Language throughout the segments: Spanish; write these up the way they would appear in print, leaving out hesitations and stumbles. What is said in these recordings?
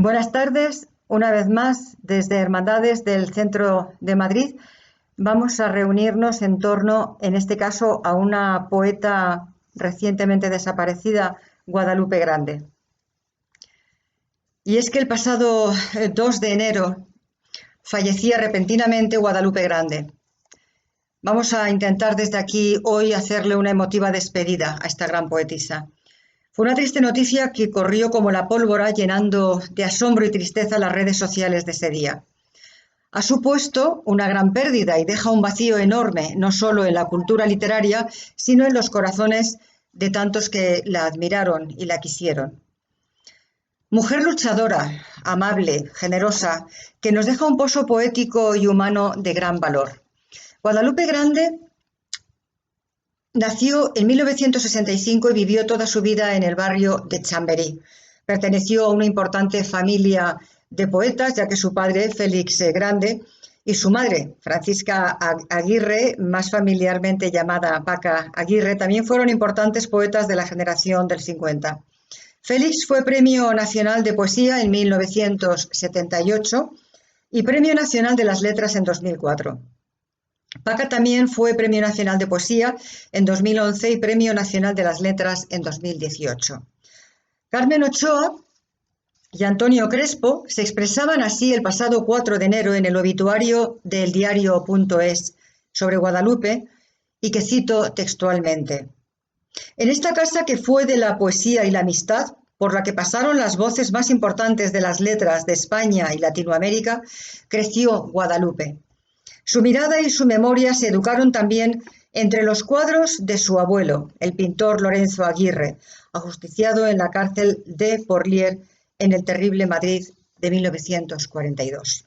Buenas tardes, una vez más, desde Hermandades del Centro de Madrid. Vamos a reunirnos en torno, en este caso, a una poeta recientemente desaparecida, Guadalupe Grande. Y es que el pasado 2 de enero fallecía repentinamente Guadalupe Grande. Vamos a intentar desde aquí hoy hacerle una emotiva despedida a esta gran poetisa. Fue una triste noticia que corrió como la pólvora, llenando de asombro y tristeza las redes sociales de ese día. Ha supuesto una gran pérdida y deja un vacío enorme, no solo en la cultura literaria, sino en los corazones de tantos que la admiraron y la quisieron. Mujer luchadora, amable, generosa, que nos deja un pozo poético y humano de gran valor. Guadalupe Grande nació en 1965 y vivió toda su vida en el barrio de Chamberí. Perteneció a una importante familia de poetas, ya que su padre, Félix Grande, y su madre, Francisca Aguirre, más familiarmente llamada Paca Aguirre, también fueron importantes poetas de la generación del 50. Félix fue Premio Nacional de Poesía en 1978 y Premio Nacional de las Letras en 2004. Paca también fue Premio Nacional de Poesía en 2011 y Premio Nacional de las Letras en 2018. Carmen Ochoa y Antonio Crespo se expresaban así el pasado 4 de enero en el obituario del diario.es sobre Guadalupe, y que cito textualmente: en esta casa que fue de la poesía y la amistad, por la que pasaron las voces más importantes de las letras de España y Latinoamérica, creció Guadalupe. Su mirada y su memoria se educaron también entre los cuadros de su abuelo, el pintor Lorenzo Aguirre, ajusticiado en la cárcel de Porlier en el terrible Madrid de 1942.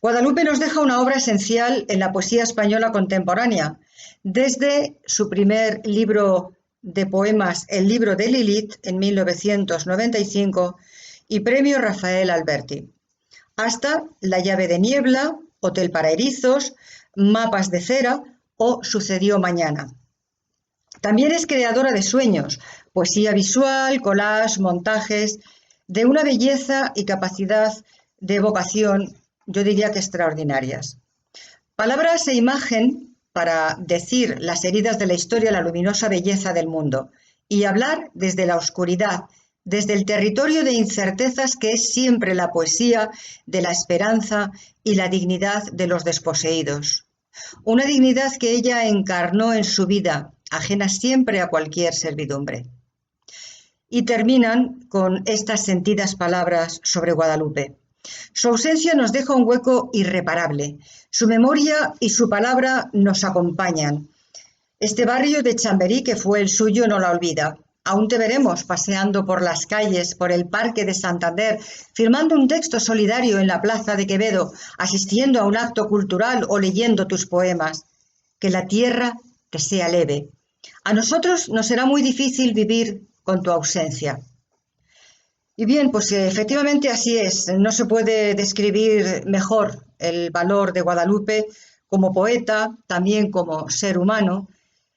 Guadalupe nos deja una obra esencial en la poesía española contemporánea, desde su primer libro de poemas, El libro de Lilith, en 1995, y Premio Rafael Alberti, hasta La llave de niebla, Hotel para erizos, Mapas de cera o Sucedió mañana. También es creadora de sueños, poesía visual, collage, montajes, de una belleza y capacidad de evocación, yo diría que extraordinarias. Palabras e imagen para decir las heridas de la historia, la luminosa belleza del mundo, y hablar desde la oscuridad, desde el territorio de incertezas que es siempre la poesía de la esperanza y la dignidad de los desposeídos. Una dignidad que ella encarnó en su vida, ajena siempre a cualquier servidumbre. Y terminan con estas sentidas palabras sobre Guadalupe. Su ausencia nos deja un hueco irreparable. Su memoria y su palabra nos acompañan. Este barrio de Chamberí, que fue el suyo, no la olvida. Aún te veremos paseando por las calles, por el Parque de Santander, firmando un texto solidario en la Plaza de Quevedo, asistiendo a un acto cultural o leyendo tus poemas. Que la tierra te sea leve. A nosotros nos será muy difícil vivir con tu ausencia. Y bien, pues efectivamente así es. No se puede describir mejor el valor de Guadalupe como poeta, también como ser humano.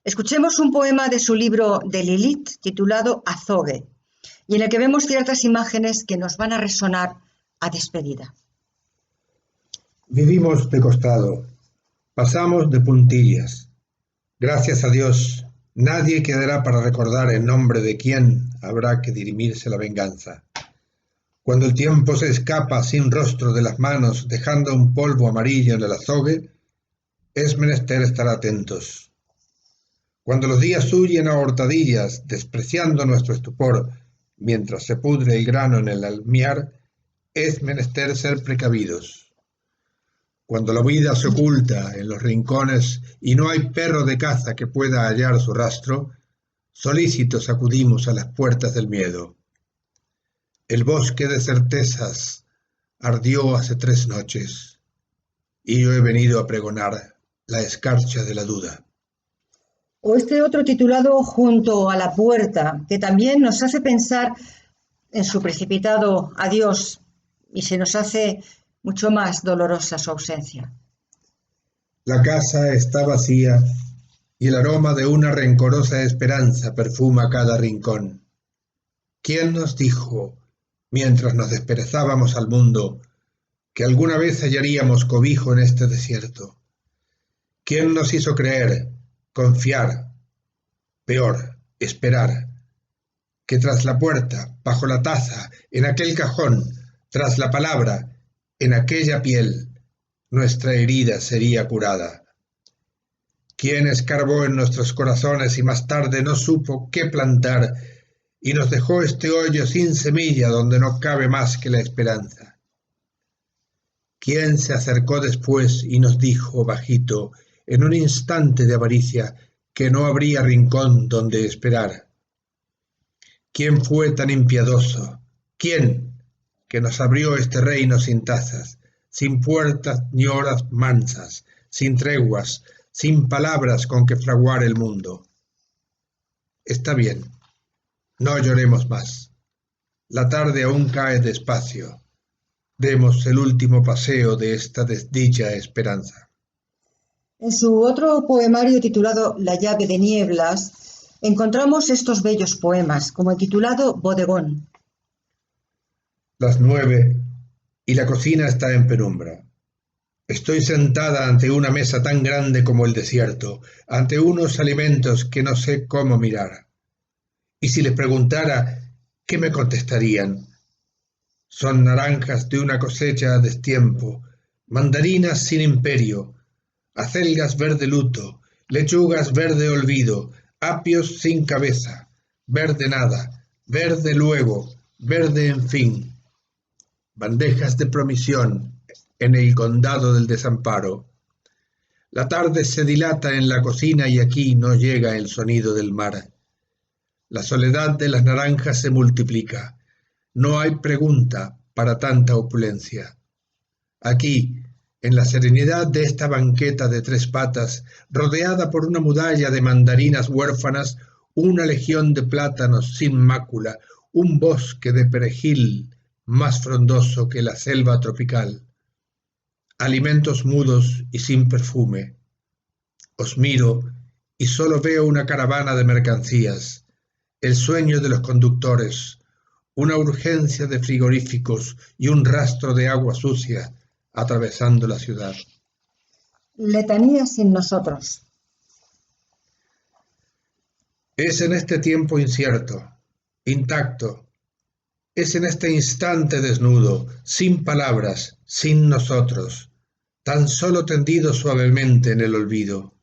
Escuchemos un poema de su libro de Lilith titulado Azogue, y en el que vemos ciertas imágenes que nos van a resonar a despedida. Vivimos de costado, pasamos de puntillas. Gracias a Dios, nadie quedará para recordar en nombre de quién habrá que dirimirse la venganza. Cuando el tiempo se escapa sin rostro de las manos, dejando un polvo amarillo en el azogue, es menester estar atentos. Cuando los días huyen a hurtadillas, despreciando nuestro estupor, mientras se pudre el grano en el almiar, es menester ser precavidos. Cuando la vida se oculta en los rincones y no hay perro de caza que pueda hallar su rastro, solícitos acudimos a las puertas del miedo. El bosque de certezas ardió hace 3 noches, y yo he venido a pregonar la escarcha de la duda. O este otro titulado Junto a la puerta, que también nos hace pensar en su precipitado adiós y se nos hace mucho más dolorosa su ausencia. La casa está vacía y el aroma de una rencorosa esperanza perfuma cada rincón. ¿Quién nos dijo mientras nos desperezábamos al mundo, que alguna vez hallaríamos cobijo en este desierto. ¿Quién nos hizo creer, confiar, peor, esperar, que tras la puerta, bajo la taza, en aquel cajón, tras la palabra, en aquella piel, nuestra herida sería curada? ¿Quién escarbó en nuestros corazones y más tarde no supo qué plantar y nos dejó este hoyo sin semilla donde no cabe más que la esperanza? ¿Quién se acercó después y nos dijo bajito, en un instante de avaricia, que no habría rincón donde esperar? ¿Quién fue tan impiedoso? ¿Quién que nos abrió este reino sin tazas, sin puertas ni horas mansas, sin treguas, sin palabras con que fraguar el mundo? Está bien, no lloremos más. La tarde aún cae despacio. Demos el último paseo de esta desdicha esperanza. En su otro poemario titulado La llave de nieblas, encontramos estos bellos poemas, como el titulado Bodegón. Las 9 y la cocina está en penumbra. Estoy sentada ante una mesa tan grande como el desierto, ante unos alimentos que no sé cómo mirar. Y si les preguntara, ¿qué me contestarían? Son naranjas de una cosecha a destiempo, mandarinas sin imperio, acelgas verde luto, lechugas verde olvido, apios sin cabeza, verde nada, verde luego, verde en fin. Bandejas de promisión en el condado del desamparo. La tarde se dilata en la cocina y aquí no llega el sonido del mar. La soledad de las naranjas se multiplica. No hay pregunta para tanta opulencia. Aquí, en la serenidad de esta banqueta de 3 patas, rodeada por una muralla de mandarinas huérfanas, una legión de plátanos sin mácula, un bosque de perejil más frondoso que la selva tropical. Alimentos mudos y sin perfume. Os miro y solo veo una caravana de mercancías, el sueño de los conductores, una urgencia de frigoríficos y un rastro de agua sucia atravesando la ciudad. Letanía sin nosotros. Es en este tiempo incierto, intacto, es en este instante desnudo, sin palabras, sin nosotros, tan solo tendido suavemente en el olvido.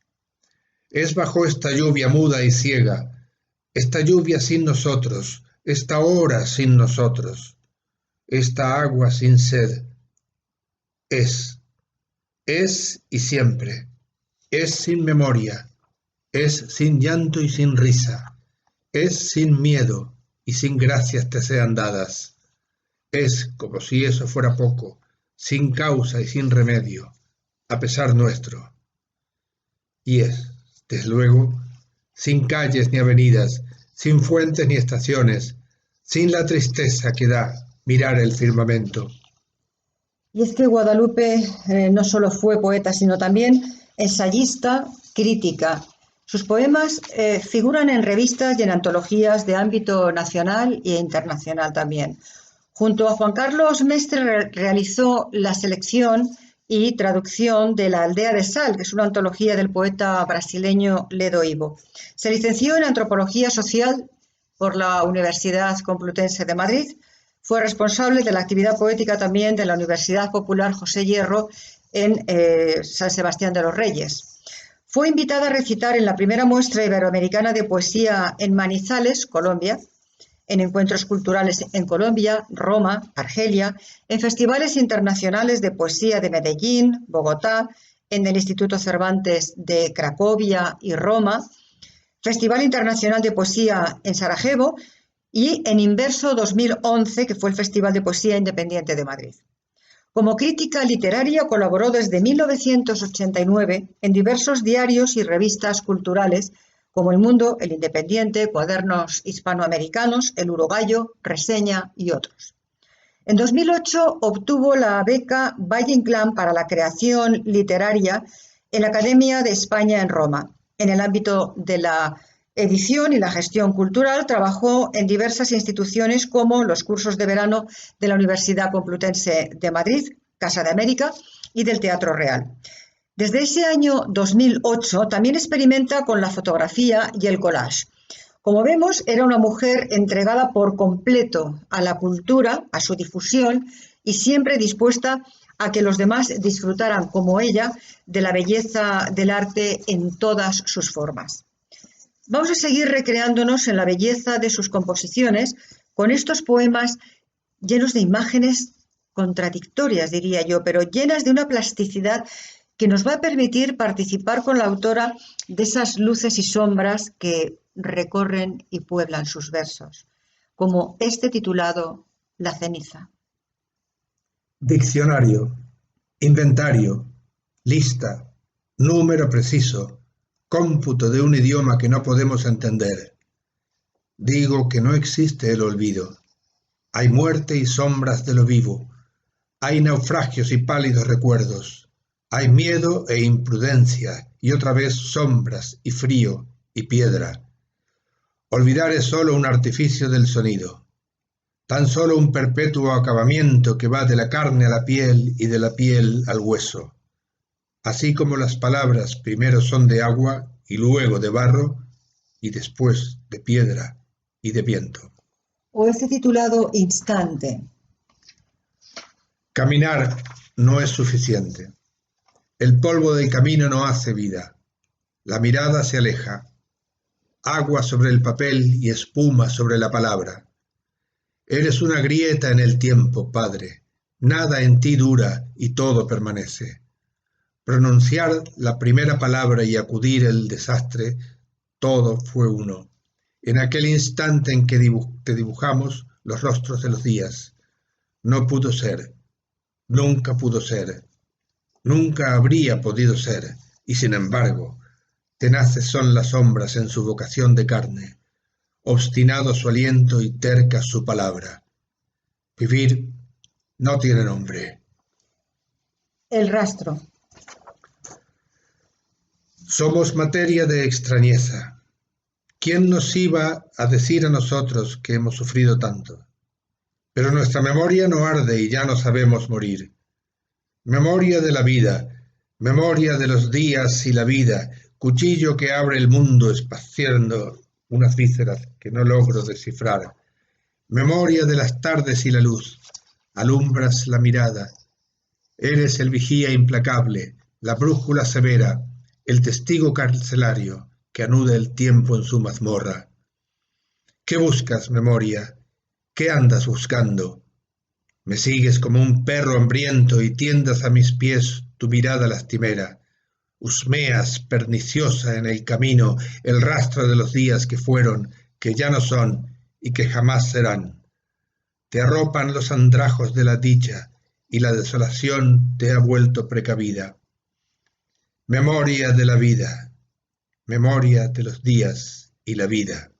Es bajo esta lluvia muda y ciega, esta lluvia sin nosotros, esta hora sin nosotros, esta agua sin sed. Es y siempre, es sin memoria, es sin llanto y sin risa, es sin miedo y sin gracias te sean dadas. Es, como si eso fuera poco, sin causa y sin remedio, a pesar nuestro. Y es, desde luego, sin calles ni avenidas, sin fuentes ni estaciones, sin la tristeza que da mirar el firmamento. Y es que Guadalupe no solo fue poeta, sino también ensayista, crítica. Sus poemas figuran en revistas y en antologías de ámbito nacional e internacional también. Junto a Juan Carlos Mestre realizó la selección y traducción de La aldea de Sal, que es una antología del poeta brasileño Ledo Ivo. Se licenció en Antropología Social por la Universidad Complutense de Madrid. Fue responsable de la actividad poética también de la Universidad Popular José Hierro en San Sebastián de los Reyes. Fue invitada a recitar en la primera muestra iberoamericana de poesía en Manizales, Colombia, en encuentros culturales en Colombia, Roma, Argelia, en festivales internacionales de poesía de Medellín, Bogotá, en el Instituto Cervantes de Cracovia y Roma, Festival Internacional de Poesía en Sarajevo y en Inverso 2011, que fue el Festival de Poesía Independiente de Madrid. Como crítica literaria colaboró desde 1989 en diversos diarios y revistas culturales como El Mundo, El Independiente, Cuadernos Hispanoamericanos, El Urogallo, Reseña y otros. En 2008 obtuvo la beca Valle Inclán para la creación literaria en la Academia de España en Roma, en el ámbito de la edición y la gestión cultural, trabajó en diversas instituciones como los cursos de verano de la Universidad Complutense de Madrid, Casa de América y del Teatro Real. Desde ese año 2008 también experimenta con la fotografía y el collage. Como vemos, era una mujer entregada por completo a la cultura, a su difusión y siempre dispuesta a que los demás disfrutaran como ella de la belleza del arte en todas sus formas. Vamos a seguir recreándonos en la belleza de sus composiciones con estos poemas llenos de imágenes contradictorias, diría yo, pero llenas de una plasticidad que nos va a permitir participar con la autora de esas luces y sombras que recorren y pueblan sus versos, como este titulado La ceniza. Diccionario, inventario, lista, número preciso, cómputo de un idioma que no podemos entender. Digo que no existe el olvido. Hay muerte y sombras de lo vivo. Hay naufragios y pálidos recuerdos. Hay miedo e imprudencia y otra vez sombras y frío y piedra. Olvidar es solo un artificio del sonido, tan solo un perpetuo acabamiento que va de la carne a la piel y de la piel al hueso. Así como las palabras primero son de agua y luego de barro y después de piedra y de viento. O este titulado Instante. Caminar no es suficiente. El polvo del camino no hace vida. La mirada se aleja. Agua sobre el papel y espuma sobre la palabra. Eres una grieta en el tiempo, Padre. Nada en ti dura y todo permanece. Pronunciar la primera palabra y acudir el desastre, todo fue uno. En aquel instante en que te dibujamos los rostros de los días. No pudo ser. Nunca pudo ser. Nunca habría podido ser, y sin embargo, tenaces son las sombras en su vocación de carne, obstinado su aliento y terca su palabra. Vivir no tiene nombre. El rastro. Somos materia de extrañeza. ¿Quién nos iba a decir a nosotros que hemos sufrido tanto? Pero nuestra memoria no arde y ya no sabemos morir. Memoria de la vida, memoria de los días y la vida, cuchillo que abre el mundo espaciando unas vísceras que no logro descifrar. Memoria de las tardes y la luz, alumbras la mirada. Eres el vigía implacable, la brújula severa, el testigo carcelario que anuda el tiempo en su mazmorra. ¿Qué buscas, memoria? ¿Qué andas buscando? Me sigues como un perro hambriento y tiendas a mis pies tu mirada lastimera. Husmeas perniciosa en el camino el rastro de los días que fueron, que ya no son y que jamás serán. Te arropan los andrajos de la dicha y la desolación te ha vuelto precavida. Memoria de la vida, memoria de los días y la vida.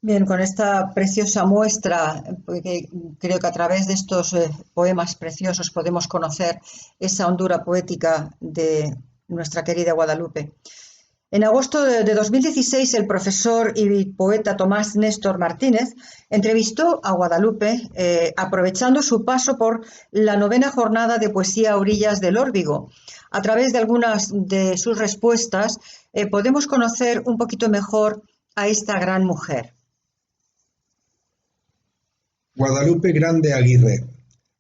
Bien, con esta preciosa muestra, porque creo que a través de estos poemas preciosos podemos conocer esa hondura poética de nuestra querida Guadalupe. En agosto de 2016, el profesor y poeta Tomás Néstor Martínez entrevistó a Guadalupe aprovechando su paso por la 9ª jornada de poesía a orillas del Órbigo. A través de algunas de sus respuestas podemos conocer un poquito mejor a esta gran mujer. Guadalupe Grande Aguirre.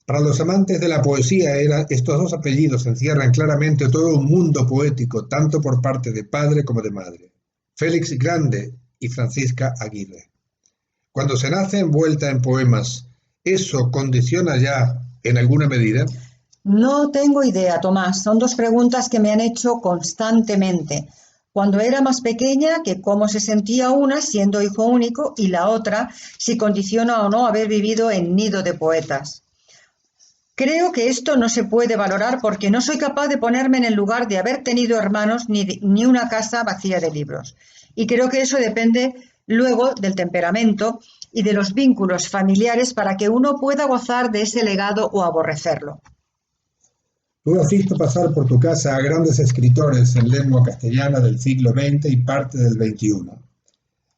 Para los amantes de la poesía, estos dos apellidos encierran claramente todo un mundo poético, tanto por parte de padre como de madre. Félix Grande y Francisca Aguirre. Cuando se nace envuelta en poemas, ¿eso condiciona ya en alguna medida? No tengo idea, Tomás. Son dos preguntas que me han hecho constantemente. Cuando era más pequeña, que cómo se sentía una siendo hijo único, y la otra, si condiciona o no haber vivido en nido de poetas. Creo que esto no se puede valorar porque no soy capaz de ponerme en el lugar de haber tenido hermanos ni una casa vacía de libros. Y creo que eso depende luego del temperamento y de los vínculos familiares para que uno pueda gozar de ese legado o aborrecerlo. Tú has visto pasar por tu casa a grandes escritores en lengua castellana del siglo XX y parte del XXI.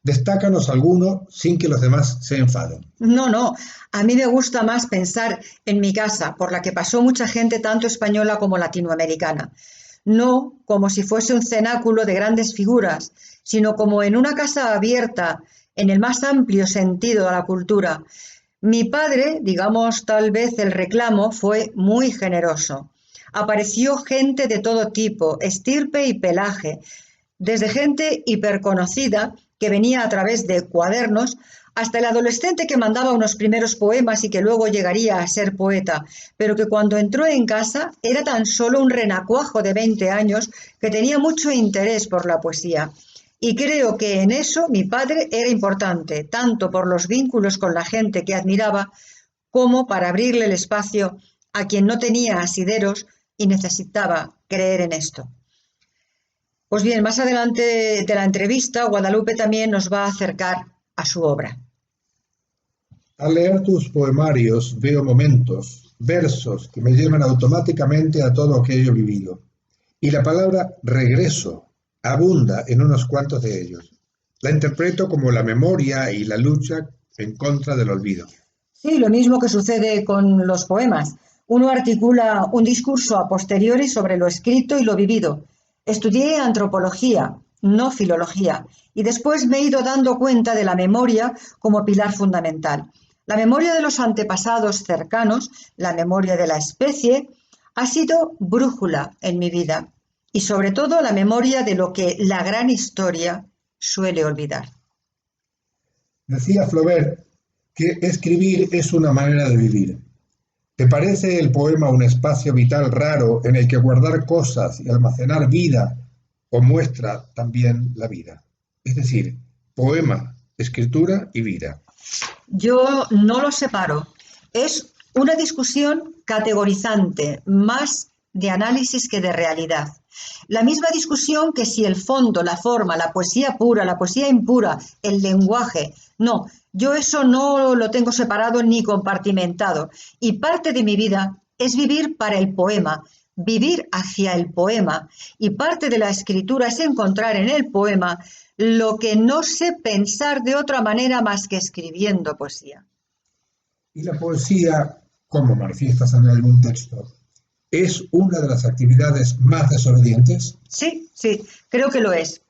Destácanos alguno sin que los demás se enfaden. No, a mí me gusta más pensar en mi casa, por la que pasó mucha gente tanto española como latinoamericana. No como si fuese un cenáculo de grandes figuras, sino como en una casa abierta, en el más amplio sentido de la cultura. Mi padre, digamos tal vez el reclamo, fue muy generoso. Apareció gente de todo tipo, estirpe y pelaje, desde gente hiperconocida que venía a través de cuadernos, hasta el adolescente que mandaba unos primeros poemas y que luego llegaría a ser poeta, pero que cuando entró en casa era tan solo un renacuajo de 20 años que tenía mucho interés por la poesía. Y creo que en eso mi padre era importante, tanto por los vínculos con la gente que admiraba, como para abrirle el espacio a quien no tenía asideros y necesitaba creer en esto. Pues bien, más adelante de la entrevista, Guadalupe también nos va a acercar a su obra. Al leer tus poemarios veo momentos, versos que me llevan automáticamente a todo aquello vivido. Y la palabra regreso abunda en unos cuantos de ellos. La interpreto como la memoria y la lucha en contra del olvido. Sí, lo mismo que sucede con los poemas. Uno articula un discurso a posteriori sobre lo escrito y lo vivido. Estudié antropología, no filología, y después me he ido dando cuenta de la memoria como pilar fundamental. La memoria de los antepasados cercanos, la memoria de la especie, ha sido brújula en mi vida y sobre todo la memoria de lo que la gran historia suele olvidar. Decía Flaubert que escribir es una manera de vivir. ¿Te parece el poema un espacio vital raro en el que guardar cosas y almacenar vida o muestra también la vida? Es decir, poema, escritura y vida. Yo no lo separo. Es una discusión categorizante, más de análisis que de realidad. La misma discusión que si el fondo, la forma, la poesía pura, la poesía impura, el lenguaje. No, yo eso no lo tengo separado ni compartimentado. Y parte de mi vida es vivir para el poema, vivir hacia el poema. Y parte de la escritura es encontrar en el poema lo que no sé pensar de otra manera más que escribiendo poesía. Y la poesía, como manifiestas en algún texto, ¿es una de las actividades más desobedientes? Sí, creo que lo es.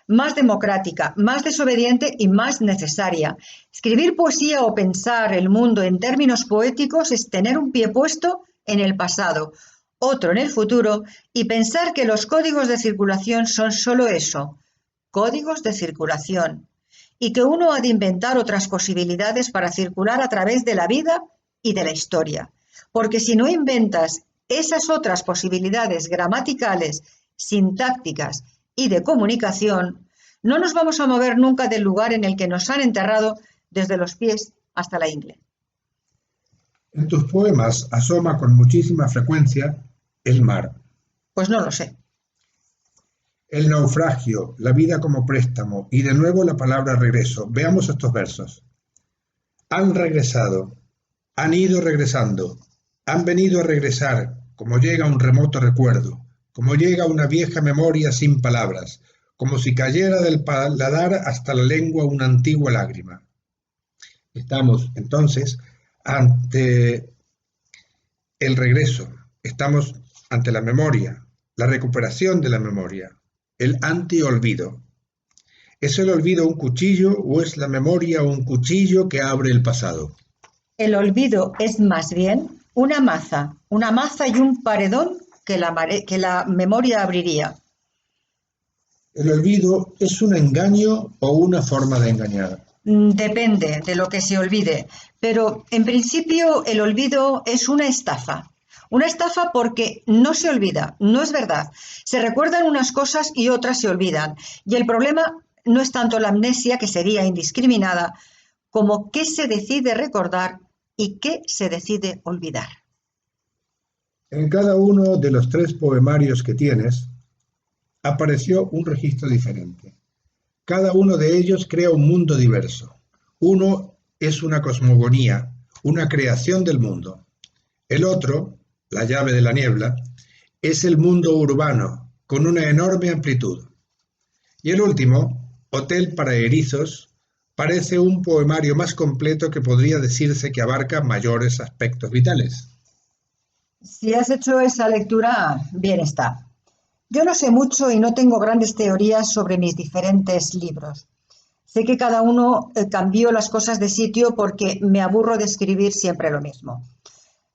Más democrática, más desobediente y más necesaria. Escribir poesía o pensar el mundo en términos poéticos es tener un pie puesto en el pasado, otro en el futuro y pensar que los códigos de circulación son solo eso, códigos de circulación, y que uno ha de inventar otras posibilidades para circular a través de la vida y de la historia. Porque si no inventas esas otras posibilidades gramaticales, sintácticas y de comunicación, no nos vamos a mover nunca del lugar en el que nos han enterrado desde los pies hasta la ingle. En tus poemas asoma con muchísima frecuencia el mar. Pues no lo sé. El naufragio, la vida como préstamo y de nuevo la palabra regreso. Veamos estos versos. Han regresado, han ido regresando, han venido a regresar, como llega un remoto recuerdo, como llega una vieja memoria sin palabras, como si cayera del paladar hasta la lengua una antigua lágrima. Estamos entonces ante el regreso, estamos ante la memoria, la recuperación de la memoria, el anti-olvido. ¿Es el olvido un cuchillo o es la memoria un cuchillo que abre el pasado? El olvido es más bien una maza y un paredón que la memoria abriría. ¿El olvido es un engaño o una forma de engañar? Depende de lo que se olvide, pero en principio el olvido es una estafa. Una estafa porque no se olvida, no es verdad. Se recuerdan unas cosas y otras se olvidan. Y el problema no es tanto la amnesia, que sería indiscriminada, como qué se decide recordar y qué se decide olvidar. En cada uno de los 3 poemarios que tienes, apareció un registro diferente. Cada uno de ellos crea un mundo diverso. Uno es una cosmogonía, una creación del mundo. El otro La llave de la niebla, es el mundo urbano, con una enorme amplitud. Y el último, Hotel para erizos, parece un poemario más completo que podría decirse que abarca mayores aspectos vitales. Si has hecho esa lectura, bien está. Yo no sé mucho y no tengo grandes teorías sobre mis diferentes libros. Sé que cada uno cambió las cosas de sitio porque me aburro de escribir siempre lo mismo.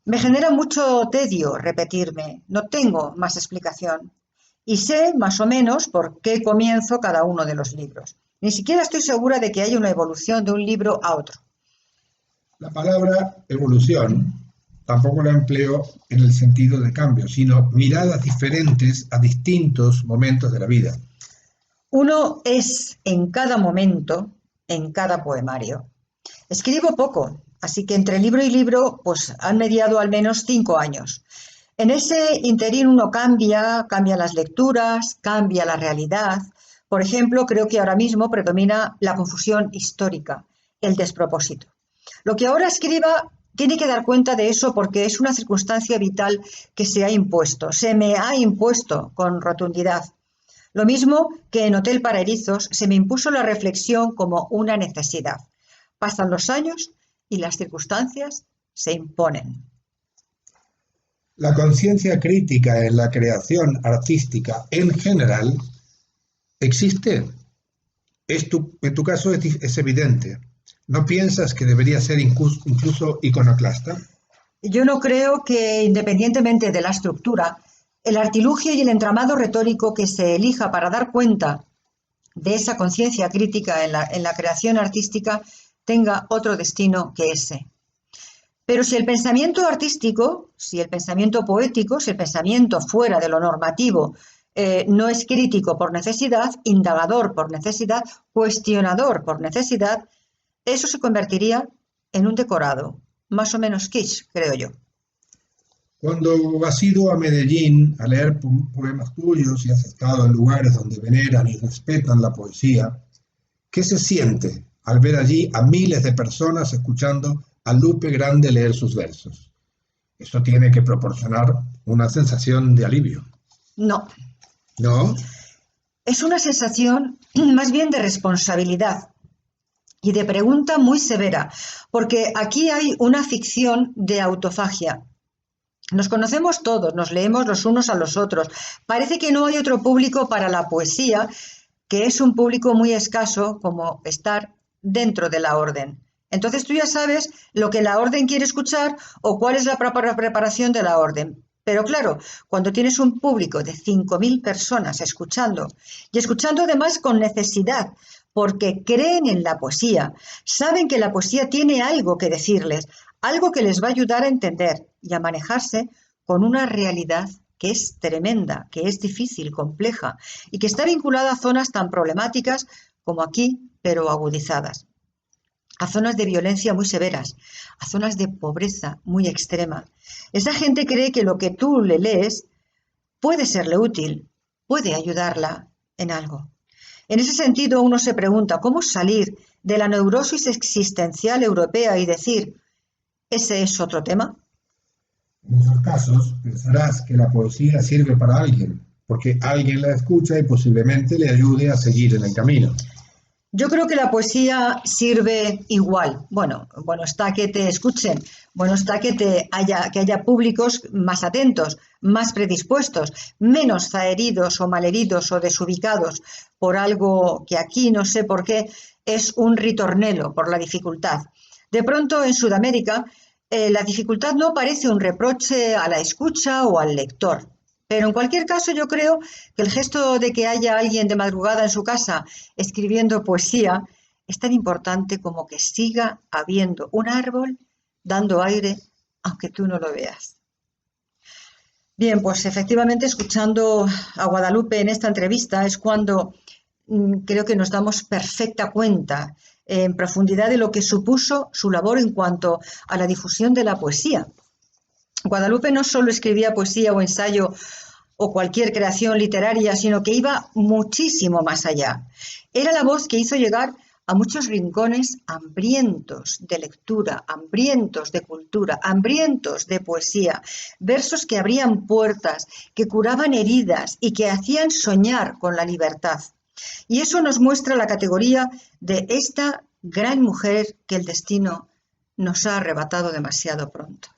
Me genera mucho tedio repetirme, no tengo más explicación. Y sé más o menos por qué comienzo cada uno de los libros. Ni siquiera estoy segura de que haya una evolución de un libro a otro. La palabra evolución tampoco la empleo en el sentido de cambio, sino miradas diferentes a distintos momentos de la vida. Uno es en cada momento, en cada poemario. Escribo poco, así que entre libro y libro pues han mediado al menos 5 años. En ese interín uno cambia las lecturas, cambia la realidad. Por ejemplo, creo que ahora mismo predomina la confusión histórica, el despropósito. Lo que ahora escriba tiene que dar cuenta de eso porque es una circunstancia vital que se ha impuesto, se me ha impuesto con rotundidad. Lo mismo que en Hotel para erizos se me impuso la reflexión como una necesidad. Pasan los años y las circunstancias se imponen. La conciencia crítica en la creación artística en general existe. En tu caso es evidente. ¿No piensas que debería ser incluso iconoclasta? Yo no creo que, independientemente de la estructura, el artilugio y el entramado retórico que se elija para dar cuenta de esa conciencia crítica en la creación artística tenga otro destino que ese. Pero si el pensamiento artístico, si el pensamiento poético, si el pensamiento fuera de lo normativo no es crítico por necesidad, indagador por necesidad, cuestionador por necesidad, eso se convertiría en un decorado, más o menos kitsch, creo yo. Cuando has ido a Medellín a leer poemas tuyos y has estado en lugares donde veneran y respetan la poesía, ¿qué se siente al ver allí a miles de personas escuchando a Lupe Grande leer sus versos? Eso tiene que proporcionar una sensación de alivio. No. ¿No? Es una sensación más bien de responsabilidad y de pregunta muy severa, porque aquí hay una ficción de autofagia. Nos conocemos todos, nos leemos los unos a los otros. Parece que no hay otro público para la poesía, que es un público muy escaso, como estar dentro de la orden. Entonces tú ya sabes lo que la orden quiere escuchar o cuál es la preparación de la orden. Pero claro, cuando tienes un público de 5.000 personas escuchando, y escuchando además con necesidad, porque creen en la poesía, saben que la poesía tiene algo que decirles, algo que les va a ayudar a entender y a manejarse con una realidad que es tremenda, que es difícil, compleja y que está vinculada a zonas tan problemáticas como aquí, pero agudizadas. A zonas de violencia muy severas, a zonas de pobreza muy extrema. Esa gente cree que lo que tú le lees puede serle útil, puede ayudarla en algo. En ese sentido, uno se pregunta cómo salir de la neurosis existencial europea y decir, ¿ese es otro tema? En esos casos pensarás que la poesía sirve para alguien, porque alguien la escucha y posiblemente le ayude a seguir en el camino. Yo creo que la poesía sirve igual. Bueno está que te escuchen, bueno está que haya públicos más atentos, más predispuestos, menos zaheridos o malheridos o desubicados por algo que aquí no sé por qué es un ritornelo, por la dificultad. De pronto en Sudamérica la dificultad no parece un reproche a la escucha o al lector. Pero en cualquier caso yo creo que el gesto de que haya alguien de madrugada en su casa escribiendo poesía es tan importante como que siga habiendo un árbol dando aire aunque tú no lo veas. Bien, pues efectivamente escuchando a Guadalupe en esta entrevista es cuando creo que nos damos perfecta cuenta en profundidad de lo que supuso su labor en cuanto a la difusión de la poesía. Guadalupe no solo escribía poesía o ensayo o cualquier creación literaria, sino que iba muchísimo más allá. Era la voz que hizo llegar a muchos rincones hambrientos de lectura, hambrientos de cultura, hambrientos de poesía, versos que abrían puertas, que curaban heridas y que hacían soñar con la libertad. Y eso nos muestra la categoría de esta gran mujer que el destino nos ha arrebatado demasiado pronto.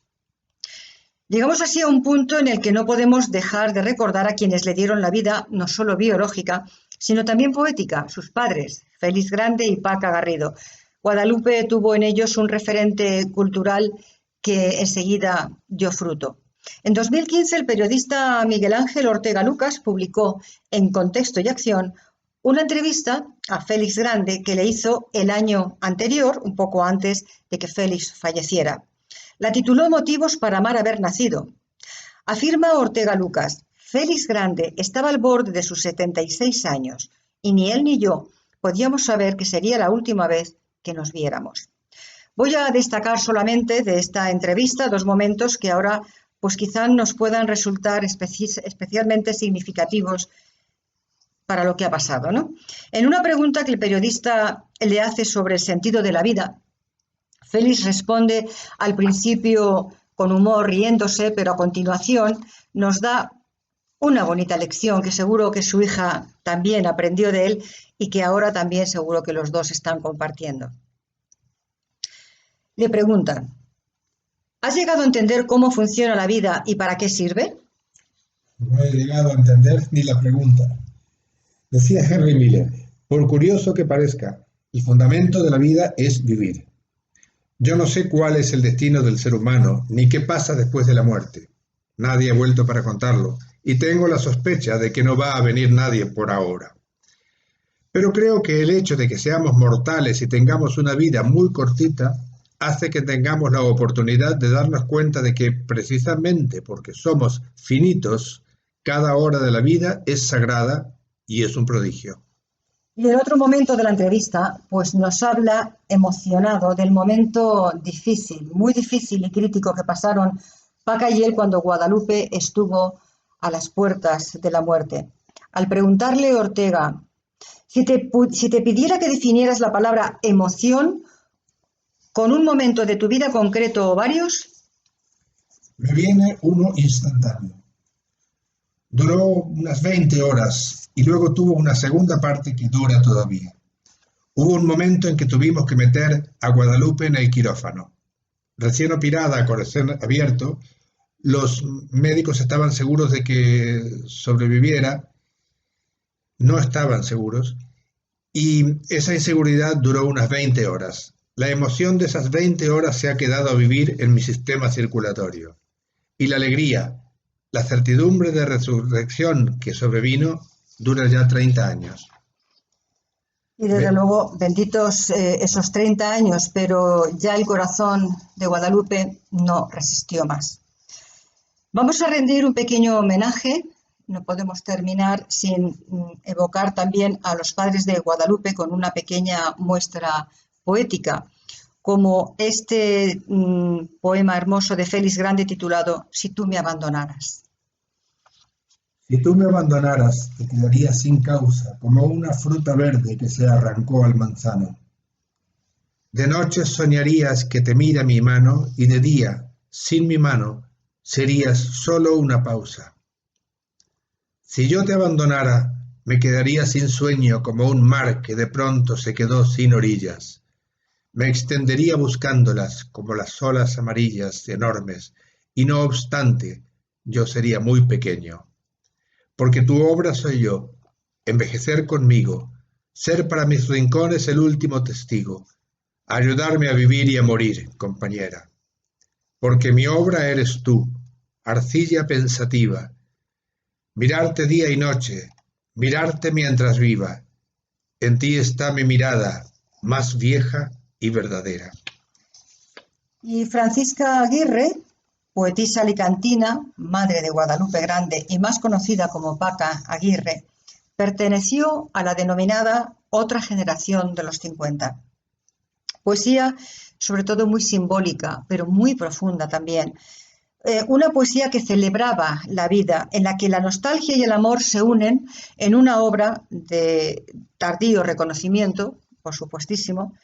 Llegamos así a un punto en el que no podemos dejar de recordar a quienes le dieron la vida, no solo biológica, sino también poética, sus padres, Félix Grande y Paca Garrido. Guadalupe tuvo en ellos un referente cultural que enseguida dio fruto. En 2015, el periodista Miguel Ángel Ortega Lucas publicó en Contexto y Acción una entrevista a Félix Grande que le hizo el año anterior, un poco antes de que Félix falleciera. La tituló Motivos para amar haber nacido. Afirma Ortega Lucas: Félix Grande estaba al borde de sus 76 años y ni él ni yo podíamos saber que sería la última vez que nos viéramos. Voy a destacar solamente de esta entrevista dos momentos que ahora pues quizá nos puedan resultar especialmente significativos para lo que ha pasado, ¿no? En una pregunta que el periodista le hace sobre el sentido de la vida, Félix responde al principio con humor, riéndose, pero a continuación nos da una bonita lección que seguro que su hija también aprendió de él y que ahora también seguro que los dos están compartiendo. Le preguntan: ¿has llegado a entender cómo funciona la vida y para qué sirve? No he llegado a entender ni la pregunta. Decía Henry Miller: por curioso que parezca, el fundamento de la vida es vivir. Yo no sé cuál es el destino del ser humano, ni qué pasa después de la muerte. Nadie ha vuelto para contarlo, y tengo la sospecha de que no va a venir nadie por ahora. Pero creo que el hecho de que seamos mortales y tengamos una vida muy cortita hace que tengamos la oportunidad de darnos cuenta de que precisamente porque somos finitos, cada hora de la vida es sagrada y es un prodigio. Y en otro momento de la entrevista, pues nos habla emocionado del momento difícil, muy difícil y crítico que pasaron Paca y él cuando Guadalupe estuvo a las puertas de la muerte. Al preguntarle Ortega: si te pidiera que definieras la palabra emoción con un momento de tu vida concreto o varios. Me viene uno instantáneo. Duró unas 20 horas y luego tuvo una segunda parte que dura todavía. Hubo un momento en que tuvimos que meter a Guadalupe en el quirófano. Recién operada a corazón abierto, los médicos estaban seguros de que sobreviviera, no estaban seguros, y esa inseguridad duró unas 20 horas. La emoción de esas 20 horas se ha quedado a vivir en mi sistema circulatorio. Y la alegría, la certidumbre de resurrección que sobrevino, dura ya 30 años. Y desde luego, benditos esos 30 años, pero ya el corazón de Guadalupe no resistió más. Vamos a rendir un pequeño homenaje. No podemos terminar sin evocar también a los padres de Guadalupe con una pequeña muestra poética, como este poema hermoso de Félix Grande titulado Si tú me abandonaras. Si tú me abandonaras, te quedaría sin causa, como una fruta verde que se arrancó al manzano. De noche soñarías que te mira mi mano, y de día, sin mi mano, serías solo una pausa. Si yo te abandonara, me quedaría sin sueño como un mar que de pronto se quedó sin orillas. Me extendería buscándolas como las olas amarillas enormes, y no obstante, yo sería muy pequeño. Porque tu obra soy yo, envejecer conmigo, ser para mis rincones el último testigo, ayudarme a vivir y a morir, compañera. Porque mi obra eres tú, arcilla pensativa, mirarte día y noche, mirarte mientras viva. En ti está mi mirada, más vieja y verdadera. Y Francisca Aguirre, poetisa alicantina, madre de Guadalupe Grande y más conocida como Paca Aguirre, perteneció a la denominada otra generación de los 50. Poesía sobre todo muy simbólica, pero muy profunda también. Una poesía que celebraba la vida, en la que la nostalgia y el amor se unen en una obra de tardío reconocimiento por supuestísimo,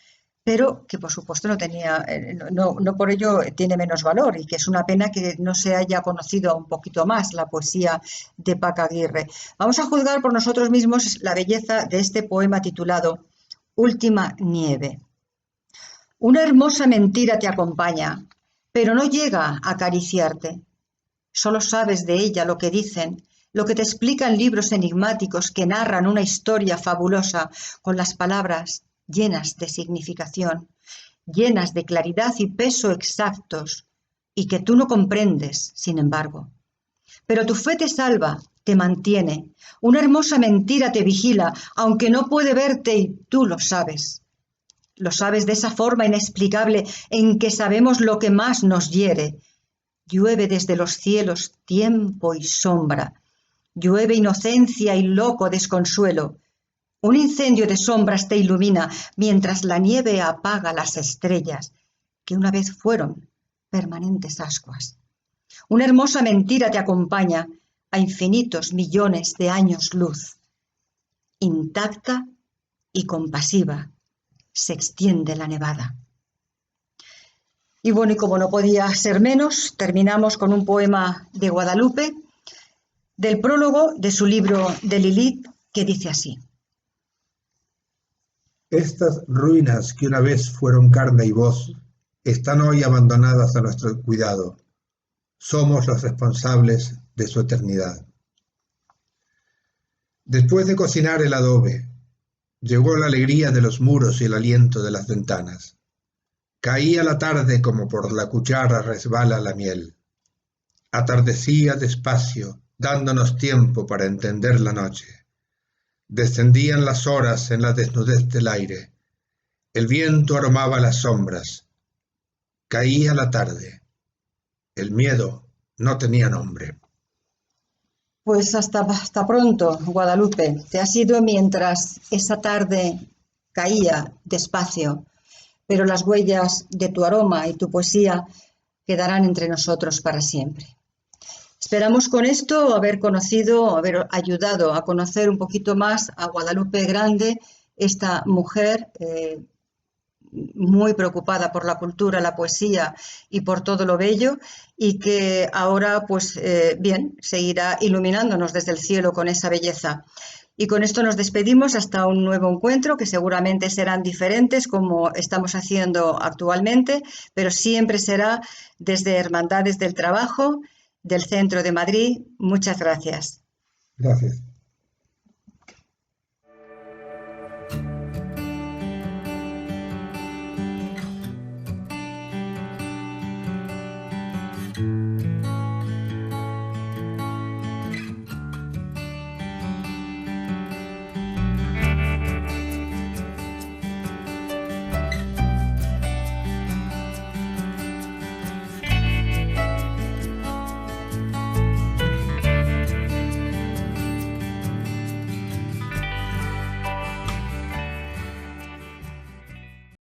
pero que por supuesto no tenía, no por ello tiene menos valor, y que es una pena que no se haya conocido un poquito más la poesía de Paco Aguirre. Vamos a juzgar por nosotros mismos la belleza de este poema titulado Última nieve. Una hermosa mentira te acompaña, pero no llega a acariciarte. Solo sabes de ella lo que dicen, lo que te explican libros enigmáticos que narran una historia fabulosa con las palabras llenas de significación, llenas de claridad y peso exactos, y que tú no comprendes, sin embargo. Pero tu fe te salva, te mantiene. Una hermosa mentira te vigila, aunque no puede verte y tú lo sabes. Lo sabes de esa forma inexplicable en que sabemos lo que más nos hiere. Llueve desde los cielos tiempo y sombra. Llueve inocencia y loco desconsuelo. Un incendio de sombras te ilumina mientras la nieve apaga las estrellas que una vez fueron permanentes ascuas. Una hermosa mentira te acompaña a infinitos millones de años luz. Intacta y compasiva se extiende la nevada. Y bueno, y como no podía ser menos, terminamos con un poema de Guadalupe, del prólogo de su libro de Lilith, que dice así. Estas ruinas que una vez fueron carne y voz están hoy abandonadas a nuestro cuidado. Somos los responsables de su eternidad. Después de cocinar el adobe, llegó la alegría de los muros y el aliento de las ventanas. Caía la tarde como por la cuchara resbala la miel. Atardecía despacio, dándonos tiempo para entender la noche. Descendían las horas en la desnudez del aire. El viento aromaba las sombras. Caía la tarde. El miedo no tenía nombre. Pues hasta pronto, Guadalupe. Te has ido mientras esa tarde caía despacio, pero las huellas de tu aroma y tu poesía quedarán entre nosotros para siempre. Esperamos con esto haber conocido, haber ayudado a conocer un poquito más a Guadalupe Grande, esta mujer muy preocupada por la cultura, la poesía y por todo lo bello, y que ahora, pues bien, seguirá iluminándonos desde el cielo con esa belleza. Y con esto nos despedimos hasta un nuevo encuentro, que seguramente serán diferentes como estamos haciendo actualmente, pero siempre será desde Hermandades del Trabajo, del Centro de Madrid. Muchas gracias. Gracias.